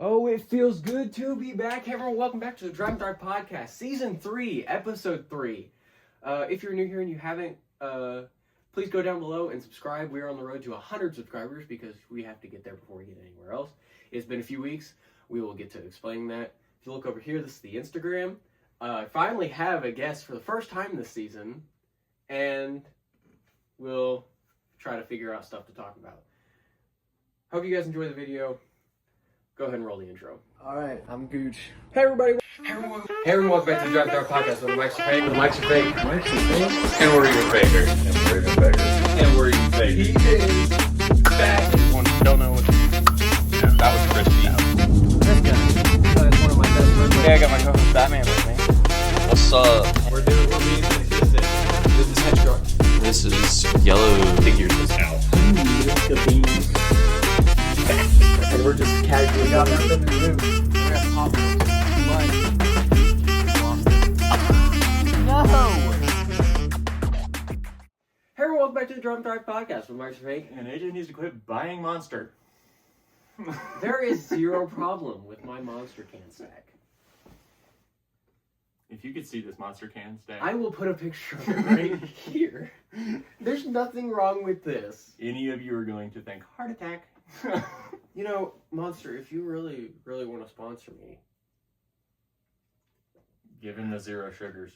Oh, it feels good to be back. Hey, everyone, welcome back to the Drive and Thrive Podcast, Season 3, Episode 3. If you're new here and you haven't, please go down below and subscribe. We are on the road to 100 subscribers because we have to get there before we get anywhere else. It's been a few weeks. We will get to explaining that. If you look over here, this is the Instagram. I finally have a guest for the first time this season, and we'll try to figure out stuff to talk about. Hope you guys enjoy the video. Go ahead and roll the intro. Alright, I'm Gooch. Hey everybody! Hey everyone, welcome back to the Drive and Thrive Podcast with the mics are fake. The mics are fake. Mics are fake. And we're even faker. And we're even faker. And we're even faker. He is back. One don't know what. Yeah, that was crispy. This guy. That's one of my best friends. Yeah, I got my co-host Batman with me. What's up? We're being consistent. This is Headshot. This is Yellow Figures out. The beans. And we're just casually got nothing to do. We have popcorn. No! Hey everyone, welcome back to the Drive and Thrive Podcast with the mics are fake. And AJ needs to quit buying Monster. There is zero problem with my Monster can stack. If you could see this Monster can stack, I will put a picture of it right here. There's nothing wrong with this. any of you are going to think heart attack. You know, Monster, if you really want to sponsor me, Give him the 0 sugars.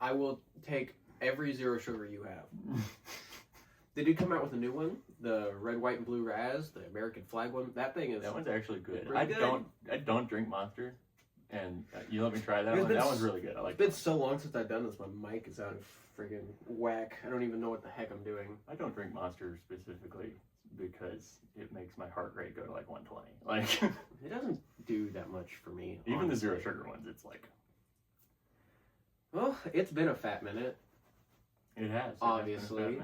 I will take every zero sugar you have. They did come out with a new one, the red, white, and blue Raz, the American flag one. That thing is That one's actually good. Really good. I don't drink Monster, and you let me try that It's one. been That one's really good. I like. It's been so long since I've done this. My mic is out of friggin' whack. I don't even know what the heck I'm doing. I don't drink Monster specifically because it makes my heart rate go to like 120. Like It doesn't do that much for me. even the honestly. 0 sugar ones, it's like Well, it's been a fat minute. it has. Obviously.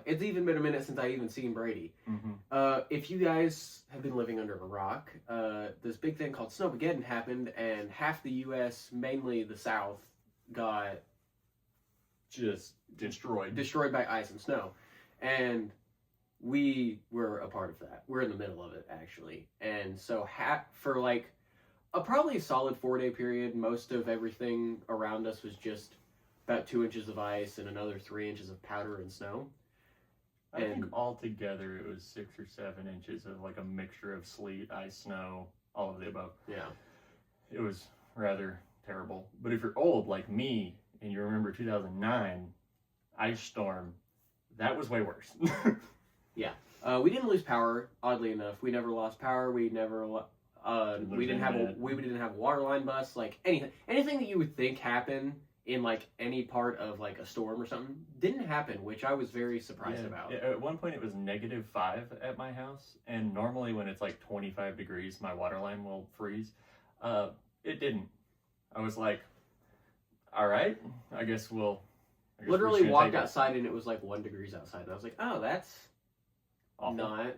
It's even been a minute since I even seen Brady. Mm-hmm. If you guys have been living under a rock, this big thing called Snowmageddon happened, and half the U.S., mainly the South, got Just destroyed. destroyed by ice and snow. And we were a part of that. We're in the middle of it, actually. And so for like a probably solid 4-day period, most of everything around us was just about 2 inches of ice and another 3 inches of powder and snow. I think and- altogether it was 6 or 7 inches of like a mixture of sleet, ice, snow, all of the above. Yeah. It was rather terrible. But if you're old like me and you remember 2009 ice storm, that was way worse. We didn't lose power, oddly enough. We never lost power. We never we didn't have a water line bust, like anything that you would think happened in like any part of like a storm or something didn't happen, which I was very surprised about. At one point it was -5 at my house, and normally when it's like 25 degrees my water line will freeze. It didn't. I was like, all right, I guess we're Literally just gonna walked take it. outside and it was like 1 degree outside, and I was like, oh, that's Awful. not.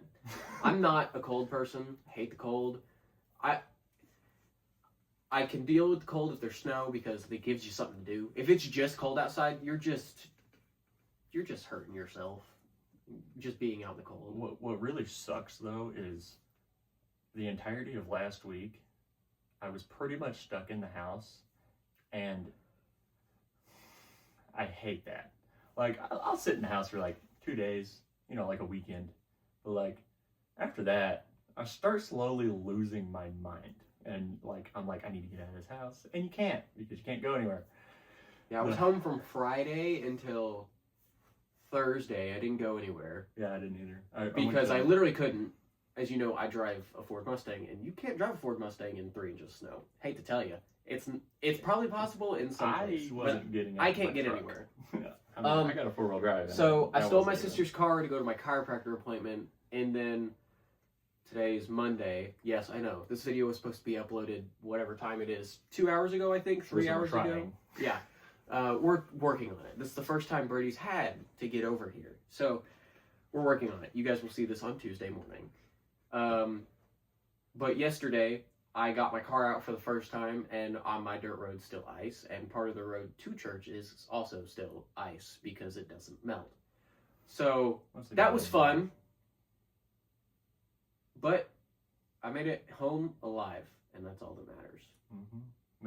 I'm not a cold person. Hate the cold. I can deal with the cold if there's snow because it gives you something to do. If it's just cold outside, you're just hurting yourself just being out in the cold. What really sucks though is the entirety of last week I was pretty much stuck in the house, and I hate that. Like I'll sit in the house for like 2 days, like a weekend, but like after that I start slowly losing my mind, and like I'm like, I need to get out of this house, and you can't because you can't go anywhere. Yeah, I was home from Friday until Thursday. I didn't go anywhere Yeah, I didn't either. because I literally couldn't. As you know, I drive a Ford Mustang, and you can't drive a Ford Mustang in 3 inches of snow. Hate to tell you, it's probably possible in some places, wasn't getting. I out of can't my get truck. anywhere. Yeah. I got a 4-wheel drive. So I that stole my wasn't good. sister's car to go to my chiropractor appointment, and then today's Monday. Yes, I know this video was supposed to be uploaded whatever time it is. 2 hours ago, I think. 3 Listen, we're hours ago. trying. Yeah. We're working on it. This is the first time Brady's had to get over here. So we're working on it. You guys will see this on Tuesday morning. But yesterday, I got my car out for the first time, and on my dirt road, still ice. And part of the road to church is also still ice because it doesn't melt. So that was fun. But I made it home alive, and that's all that matters.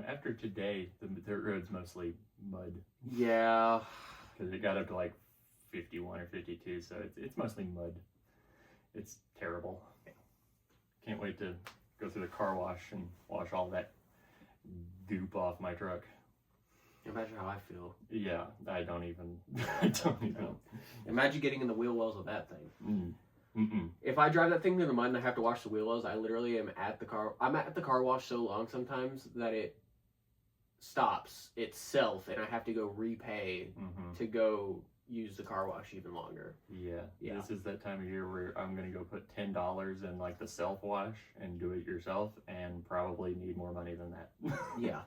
After today, the road's mostly mud. Yeah. Because it got up to like 51 or 52, so it's mostly mud. It's terrible. Can't wait to go through the car wash and wash all that goop off my truck. Imagine how I feel. Yeah, I don't even. Imagine getting in the wheel wells of that thing. Mm-mm. If I drive that thing through the mud and I have to wash the wheel wells, I literally am at the car. I'm at the car wash so long sometimes that it stops itself, and I have to go repay to go use the car wash even longer. Yeah. This is that time of year where I'm gonna go put $10 in like the self wash and do it yourself, and probably need more money than that. Yeah.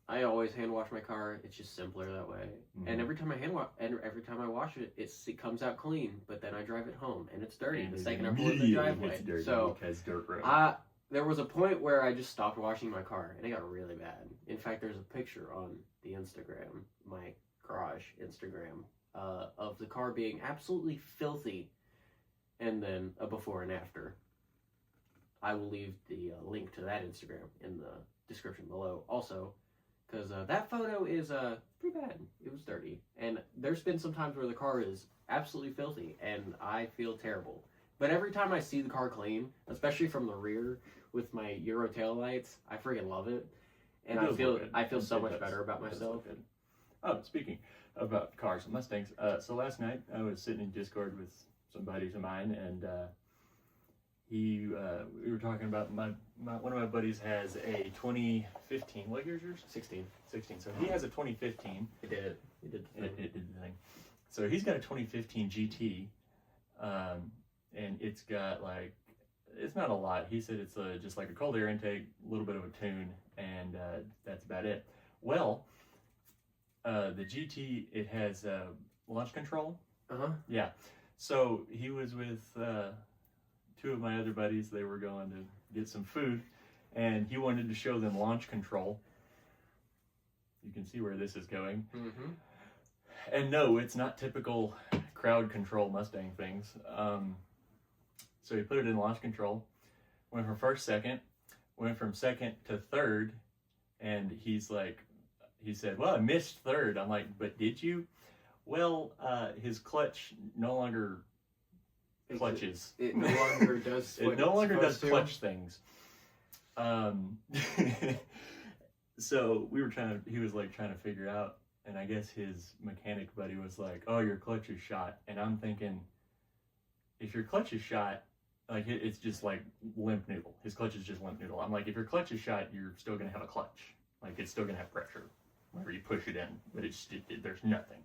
I always hand wash my car. It's just simpler that way. And every time I wash it, it comes out clean. But then I drive it home, and it's dirty the second I pull it in the driveway. It's dirty because dirt road. There was a point where I just stopped washing my car, and it got really bad. In fact, there's a picture on the Instagram, my garage Instagram, of the car being absolutely filthy, and then a before and after. I will leave the link to that Instagram in the description below also, because that photo is pretty bad. It was dirty, and there's been some times where the car is absolutely filthy, and I feel terrible. But every time I see the car clean, especially from the rear with my Euro taillights, I freaking love it. And I feel so much better about myself. Oh, speaking about cars and Mustangs, so last night I was sitting in Discord with some buddies of mine, and we were talking about one of my buddies has a 2015. What year is yours? 16. So he has a 2015. It did the thing. It did the thing. So he's got a 2015 GT. And it's got like, it's not a lot. He said it's just like a cold air intake, a little bit of a tune, and that's about it. Well, the GT, it has launch control. Yeah. So he was with two of my other buddies. They were going to get some food, and he wanted to show them launch control. You can see where this is going. And no, it's not typical crowd control Mustang things. So he put it in launch control, went from first, second, went from second to third, and he said, well, I missed third. I'm like, but did you? Well, his clutch no longer clutches. It no longer does it no longer does clutch things. So he was like trying to figure out, and I guess his mechanic buddy was like, oh, your clutch is shot. And I'm thinking, if your clutch is shot, like it's just like limp noodle. His clutch is just limp noodle. I'm like, if your clutch is shot, you're still gonna have a clutch. Like it's still gonna have pressure whenever you push it in, but there's nothing.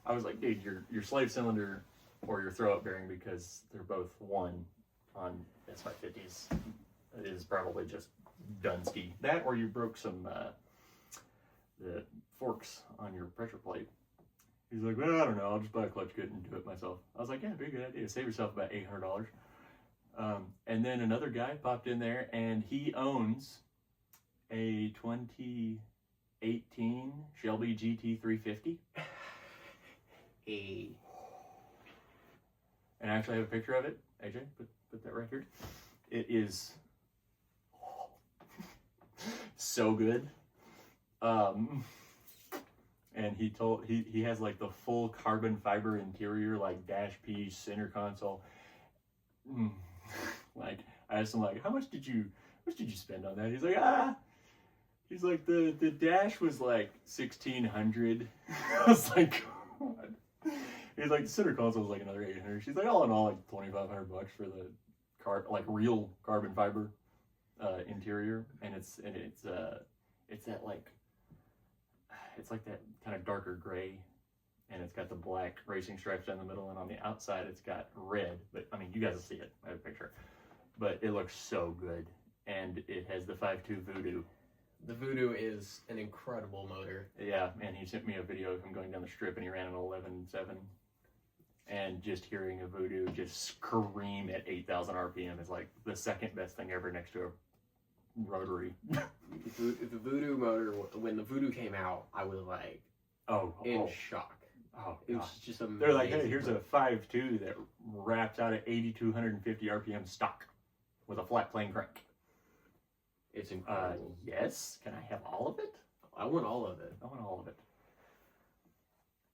I was like, dude, your slave cylinder or your throw up bearing, because they're both one on S550s, is probably just Dunsky. That or you broke some the forks on your pressure plate. He's like, well, I don't know, I'll just buy a clutch kit and do it myself. I was like, yeah, pretty good idea. Save yourself about $800. And then another guy popped in there, and he owns a 2018 Shelby GT350. And I actually have a picture of it. AJ, put that right here. It is so good. And he has like the full carbon fiber interior, like dash piece, center console. Like I asked him, like, how much did you spend on that? He's like, he's like, the dash was like $1,600. I was like, God. He's like, the center console was like another $800. She's like, all in all, like $2,500 for the real carbon fiber interior, and it's that like, it's like that kind of darker gray, and it's got the black racing stripes down the middle, and on the outside it's got red. But I mean, you guys will see it. I have a picture, but it looks so good, and it has the 5.2 Voodoo. The Voodoo is an incredible motor. Yeah, and he sent me a video of him going down the strip, and he ran an 11.7. And just hearing a Voodoo just scream at 8,000 RPM is like the second best thing ever, next to a rotary. The Voodoo motor, when the Voodoo came out, I was like, in shock. Oh, It God. was just amazing. They're like, hey, here's a 5.2 that wraps out at 8,250 RPM stock with a flat plane crank. It's incredible. Yes. Can I have all of it? I want all of it. I want all of it.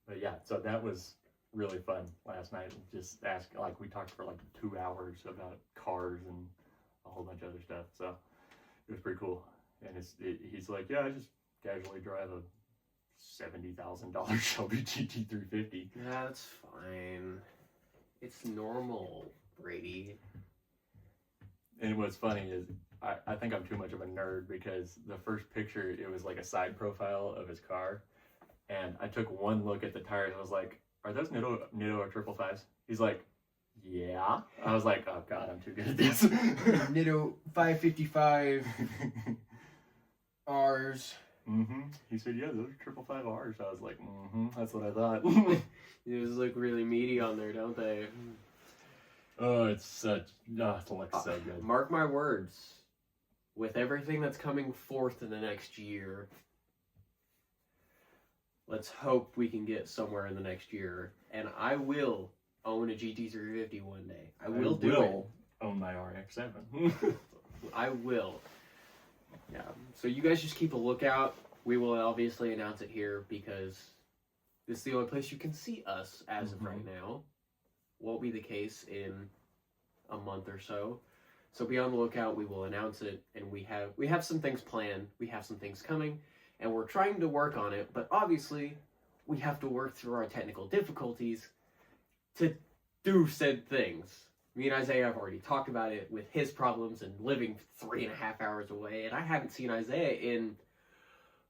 But yeah, so that was really fun last night. Just like we talked for like 2 hours about cars and a whole bunch of other stuff. So it was pretty cool. And he's like, yeah, I just casually drive a $70,000 Shelby GT350. Yeah, that's fine. It's normal, Brady. And what's funny is I think I'm too much of a nerd because the first picture, it was like a side profile of his car. And I took one look at the tires and I was like, are those Nitto or 555s? He's like, yeah. I was like, oh God, I'm too good at this. Nitto 555 R's. Mm-hmm. He said, yeah, those are 555Rs. I was like, mm-hmm, that's what I thought. These look really meaty on there, don't they? Oh, it looks so good. Mark my words. With everything that's coming forth in the next year, let's hope we can get somewhere in the next year. And I will own a GT350 one day. I will do it. Own my RX-7. I will. Yeah. So you guys just keep a lookout. We will obviously announce it here because this is the only place you can see us as of right now. Won't be the case in a month or so. So be on the lookout. We will announce it, and we have some things planned. We have some things coming, and we're trying to work on it. But obviously, we have to work through our technical difficulties to do said things. Me and Isaiah have already talked about it with his problems and living 3.5 hours away, and I haven't seen Isaiah in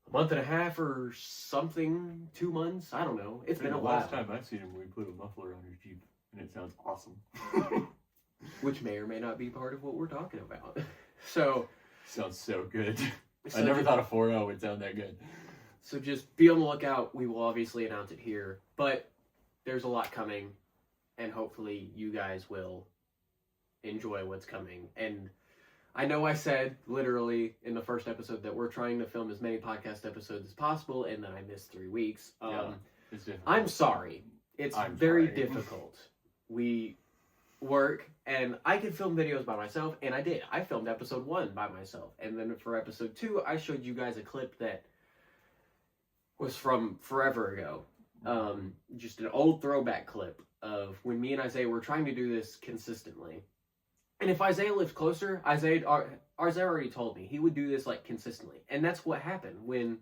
a month and a half or something, 2 months. I don't know. It's been a while. Last time I've seen him, we put a muffler on his Jeep, and it sounds awesome. Which may or may not be part of what we're talking about. So sounds so good. So I never thought a 4.0 would sound that good. So just be on the lookout. We will obviously announce it here, but there's a lot coming, and hopefully you guys will enjoy what's coming. And I know I said literally in the first episode that we're trying to film as many podcast episodes as possible, and then I missed 3 weeks. I'm sorry. It's very difficult. We work, and I can film videos by myself, and I did. I filmed episode 1 by myself, and then for episode 2, I showed you guys a clip that was from forever ago. Just an old throwback clip of when me and Isaiah were trying to do this consistently. And if Isaiah lived closer, Isaiah already told me he would do this like consistently. And that's what happened. When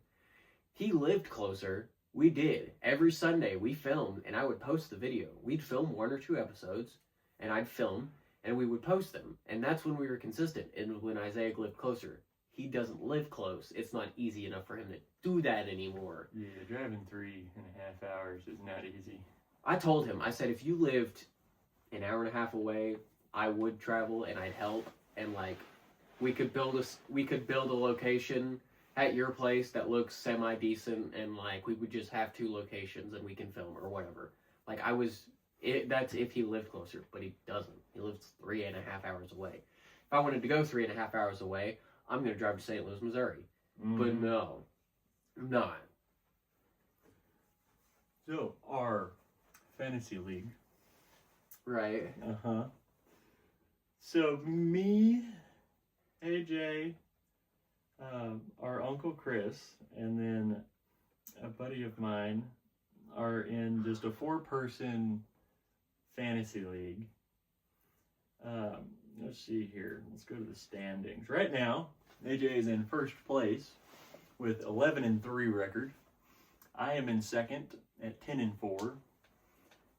he lived closer, we did. Every Sunday we filmed, and I would post the video. We'd film 1 or 2 episodes, and I'd film, and we would post them. And that's when we were consistent. And when Isaiah lived closer, he doesn't live close. It's not easy enough for him to do that anymore. Yeah, driving 3.5 hours is not easy. I told him, I said, if you lived an hour and a half away, I would travel and I'd help. And like, we could build a location at your place that looks semi-decent, and like, we would just have 2 locations and we can film or whatever. Like, that's if he lived closer, but he doesn't. He lives 3.5 hours away. If I wanted to go 3.5 hours away, I'm going to drive to St. Louis, Missouri. But no, I'm not. So, our fantasy league. Right. Uh-huh. So, me, AJ, our Uncle Chris, and then a buddy of mine are in just a 4-person fantasy league. Let's see here. Let's go to the standings. Right now, AJ is in first place with 11-3 record. I am in second at 10-4.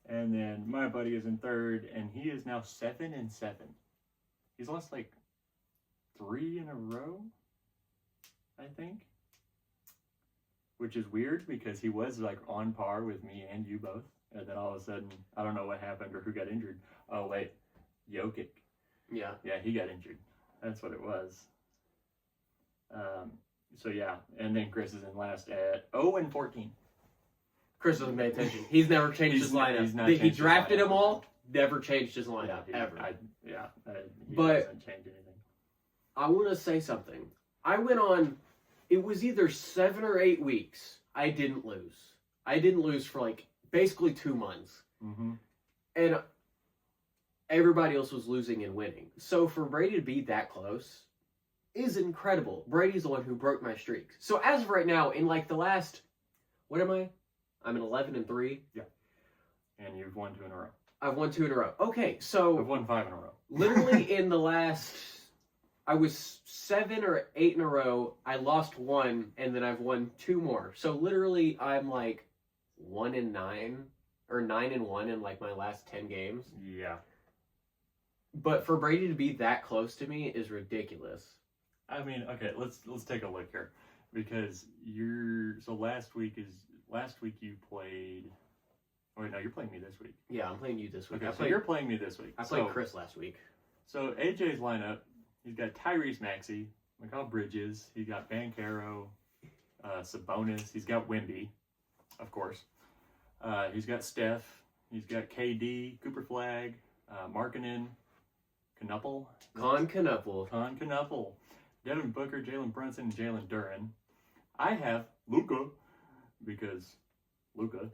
And then my buddy is in third, and he is now 7-7. He's lost like 3 in a row, I think. Which is weird because he was like on par with me and you both. And then all of a sudden, I don't know what happened or who got injured. Oh, wait. Jokic. Yeah. Yeah, he got injured. That's what it was. So yeah, and then Chris is in last at 0-14. Chris doesn't pay attention. He's never changed his lineup. He drafted them all, never changed his lineup, ever. He But doesn't change anything. I want to say something. I went on, it was either 7 or 8 weeks I didn't lose. I didn't lose for like basically 2 months. Mm-hmm. And everybody else was losing and winning. So for Brady to be that close is incredible. Brady's the one who broke my streak. So as of right now, in like the last, what am I? I'm at 11-3. Yeah. And you've won 2 in a row. I've won 2 in a row. Okay, so I've won 5 in a row. literally in the last, I was 7 or 8 in a row. I lost 1, and then I've won 2 more. So literally, I'm like 1-9 or 9-1 in like my last 10 games. Yeah. But for Brady to be that close to me is ridiculous. I mean, okay, let's take a look here, because last week you played. Oh wait, no, you're playing me this week. Yeah, I'm playing you this week. Okay, so you're playing me this week. I played Chris last week. So AJ's lineup, he's got Tyrese Maxey, Mikal Bridges, he's got Banchero, Sabonis, he's got Wemby, of course. He's got Steph, he's got KD, Cooper Flag, Markkanen, Knuppel, Devin Booker, Jalen Brunson, and Jalen Duren. I have Luka, because Luka.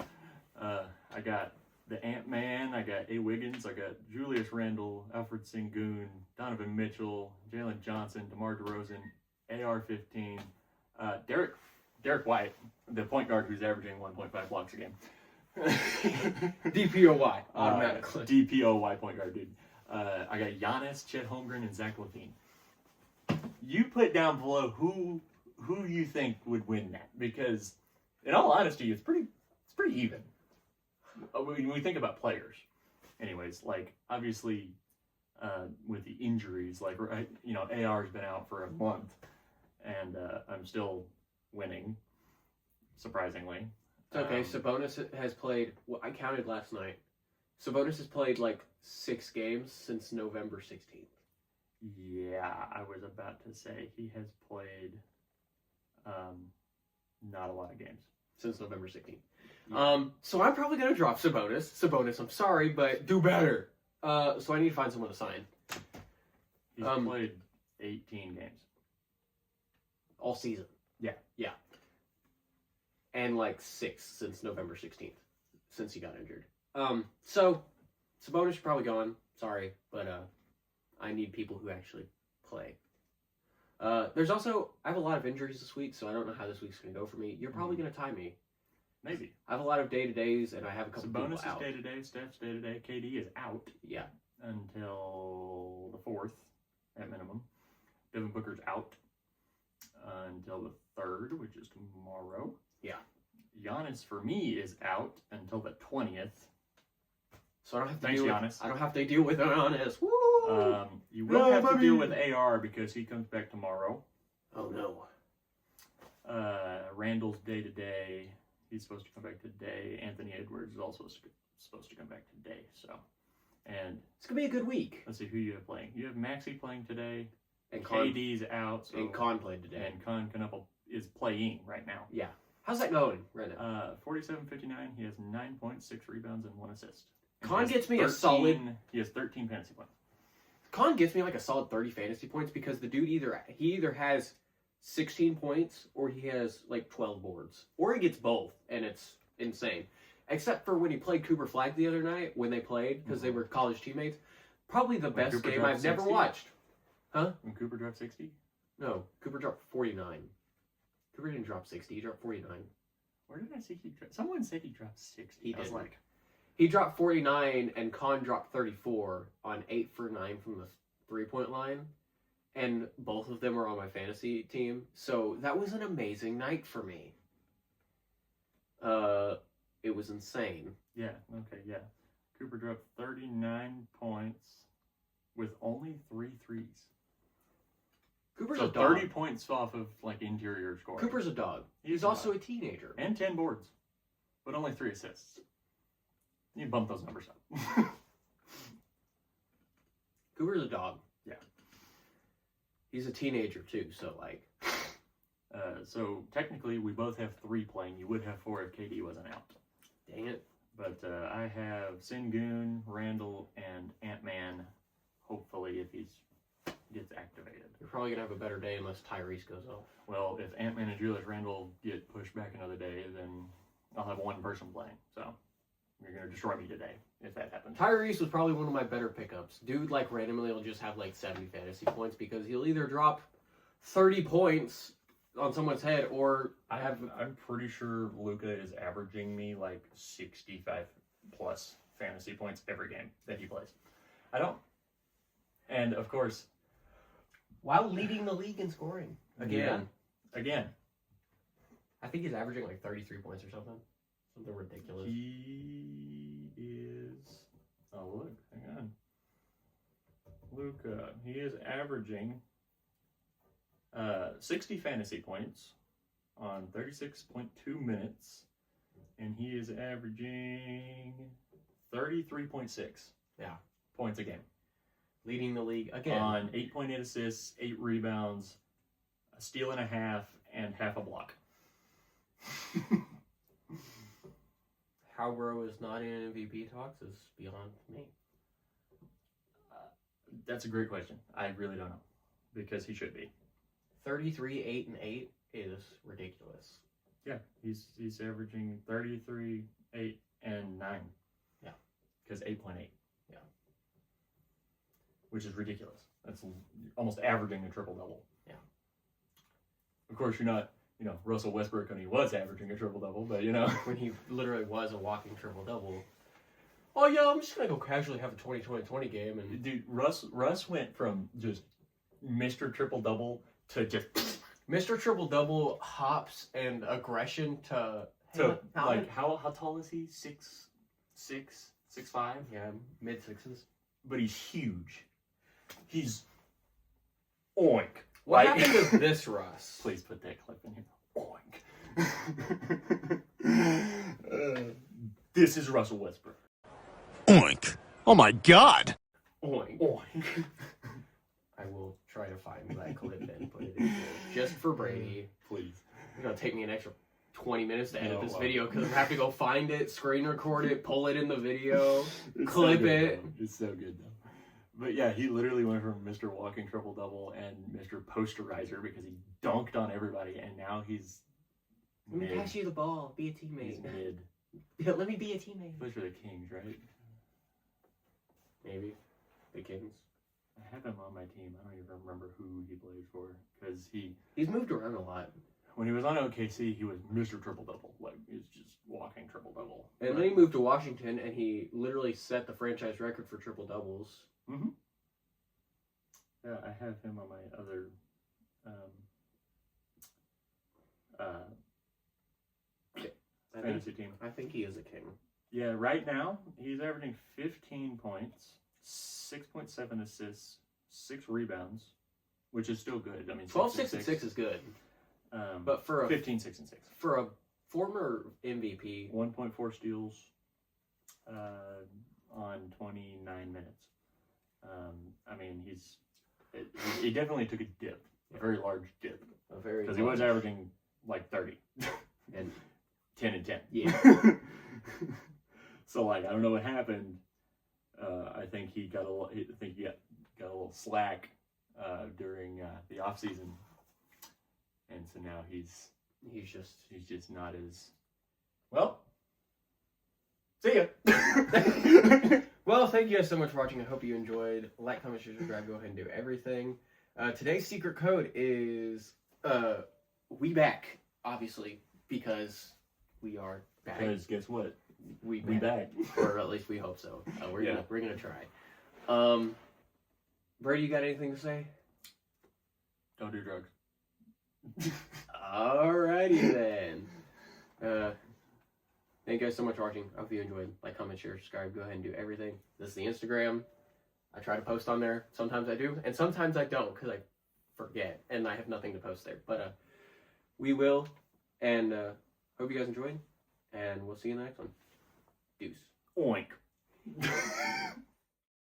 I got the Ant-Man, I got A. Wiggins, I got Julius Randle, Alfred Sengun, Donovan Mitchell, Jalen Johnson, DeMar DeRozan, AR-15, Derek White, the point guard who's averaging 1.5 blocks a game. DPOY, automatically. DPOY point guard, dude. I got Giannis, Chet Holmgren, and Zach LaVine. You put down below who you think would win that, because in all honesty, it's pretty even. When we think about players, anyways, like obviously with the injuries, like AR's been out for a month, and I'm still winning, surprisingly. It's okay. Sabonis has played. Well, I counted last night. Sabonis has played like 6 games since November 16th. Yeah, I was about to say he has played not a lot of games since November 16th. Yeah. So I'm probably gonna drop Sabonis. Sabonis, I'm sorry, but do better. So I need to find someone to sign. He's played 18 games all season. Yeah. And like 6 since November 16th, since he got injured. So Sabonis is probably gone. Sorry, but I need people who actually play. There's also, I have a lot of injuries this week, so I don't know how this week's going to go for me. You're probably going to tie me. Maybe. I have a lot of day-to-days, and I have a couple people out. Sabonis is day-to-day, Steph's day-to-day, KD is out. Yeah. Until the 4th, at minimum. Devin Booker's out until the 3rd, which is tomorrow. Yeah. Giannis, for me, is out until the 20th. So I don't have to Thanks, deal Giannis. with, I don't have to deal with Giannis. Woo! You will have to deal with AR because he comes back tomorrow. Oh no. Randall's day to day. He's supposed to come back today. Anthony Edwards is also supposed to come back today. So, and it's gonna be a good week. Let's see who you have playing. You have Maxey playing today. And KD's out. So, and Con played today. And Con Knuppel is playing right now. Yeah. How's that going right now? 47-59. He has 9 points, 6 rebounds, and 1 assist. And Con gets me 13, a solid. He has 13 fantasy points. Con gets me like a solid 30 fantasy points because the dude either has 16 points or he has like 12 boards. Or he gets both, and it's insane. Except for when he played Cooper Flag the other night, when they played, because they were college teammates. Probably the best Cooper game dropped I've never 60? watched. Huh? When Cooper dropped 60? No, Cooper dropped 49. Cooper didn't drop 60, he dropped 49. Where did I see he dropped? Someone said he dropped 60. He I was didn't. like, He dropped 49, and Con dropped 34 on 8 for 9 from the three-point line. And both of them were on my fantasy team. So that was an amazing night for me. It was insane. yeah, okay, yeah. Cooper dropped 39 points with only 3 threes. Cooper's So a dog. 30 points off of like interior scoring. Cooper's a dog. He's a also dog. a teenager. And 10 boards, but only 3 assists. You bump those numbers up. Cooper's a dog. Yeah. He's a teenager too, so like. So technically, we both have 3 playing. You would have 4 if KD wasn't out. Dang it. But I have Sengun, Randall, and Ant-Man, hopefully, if he gets activated. You're probably going to have a better day unless Tyrese goes off. Well, if Ant-Man and Julius Randall get pushed back another day, then I'll have one person playing. So You're gonna destroy me today if that happens. Tyrese was probably one of my better pickups. Dude, like, randomly will just have, like, 70 fantasy points because he'll either drop 30 points on someone's head or I'm pretty sure Luka is averaging me, like, 65 plus fantasy points every game that he plays. I don't. And, of course... while leading the league in scoring. Again. I think he's averaging, like, 33 points or something. Something ridiculous. He is... oh, look. Hang on. Luka. He is averaging 60 fantasy points on 36.2 minutes. And he is averaging 33.6 points a game. Leading the league again. On 8.8 assists, 8 rebounds, a steal and a half, and half a block. How Bro is not in MVP talks is beyond me. That's a great question. I really don't know. Because he should be. 33, 8, and 8 is ridiculous. Yeah, he's averaging 33, 8, and 9. Yeah. Because 8.8. Yeah. Which is ridiculous. That's almost averaging a triple-double. Yeah. Of course, you're not, Russell Westbrook when he was averaging a triple-double, but, when he literally was a walking triple-double. Oh, yeah, I'm just going to go casually have a 20-20-20 game. And dude, Russ went from just Mr. Triple-double to just... Mr. Triple-double hops and aggression to like, how tall is he? 6'5"? Yeah, mid-sixes. But he's huge. He's OINK. What happened to this Russ? Please put that clip in here. OINK. This is Russell Westbrook. OINK. Oh my god. OINK. OINK. I will try to find that clip and put it in here. Just for Brady. Please. It's going to take me an extra 20 minutes to edit this video because I have to go find it, screen record it, pull it in the video, clip it. Though. It's so good, though. But yeah, he literally went from Mr. Walking Triple-Double and Mr. Posterizer because he dunked on everybody, and now he's Let me pass you the ball. Be a teammate. He's mid. Yeah, let me be a teammate. Those are the Kings, right? Maybe. The Kings. I have him on my team. I don't even remember who he plays for because he's moved around a lot. When he was on OKC, he was Mr. Triple-Double. Like, he's just walking triple-double. And then he moved to Washington, and he literally set the franchise record for triple-doubles. Mm-hmm. Yeah, I have him on my other fantasy team. I think he is a king. Yeah, right now, he's averaging 15 points, 6.7 assists, 6 rebounds, which is still good. I mean, 12, 6, and 6 is good. But for a 15, 6, and 6. For a former MVP, 1.4 steals on 29 minutes. I mean, he definitely took a dip, a very large dip, because he was averaging like 30 and 10 and 10. Yeah. So like, I don't know what happened. I think he got a little slack during the off season. And so now he's just not as well. See ya. Well, thank you guys so much for watching. I hope you enjoyed. Like, comment, share, subscribe. Go ahead and do everything. Today's secret code is we back, obviously, because we are back. Because guess what? We back. Or at least we hope so. We're gonna try. Brady, you got anything to say? Don't do drugs. Alrighty then. Thank you guys so much for watching. I hope you enjoyed. Like, comment, share, subscribe. Go ahead and do everything. This is the Instagram. I try to post on there. Sometimes I do, and sometimes I don't because I forget and I have nothing to post there. But we will, and hope you guys enjoyed, and we'll see you in the next one. Deuce. OINK.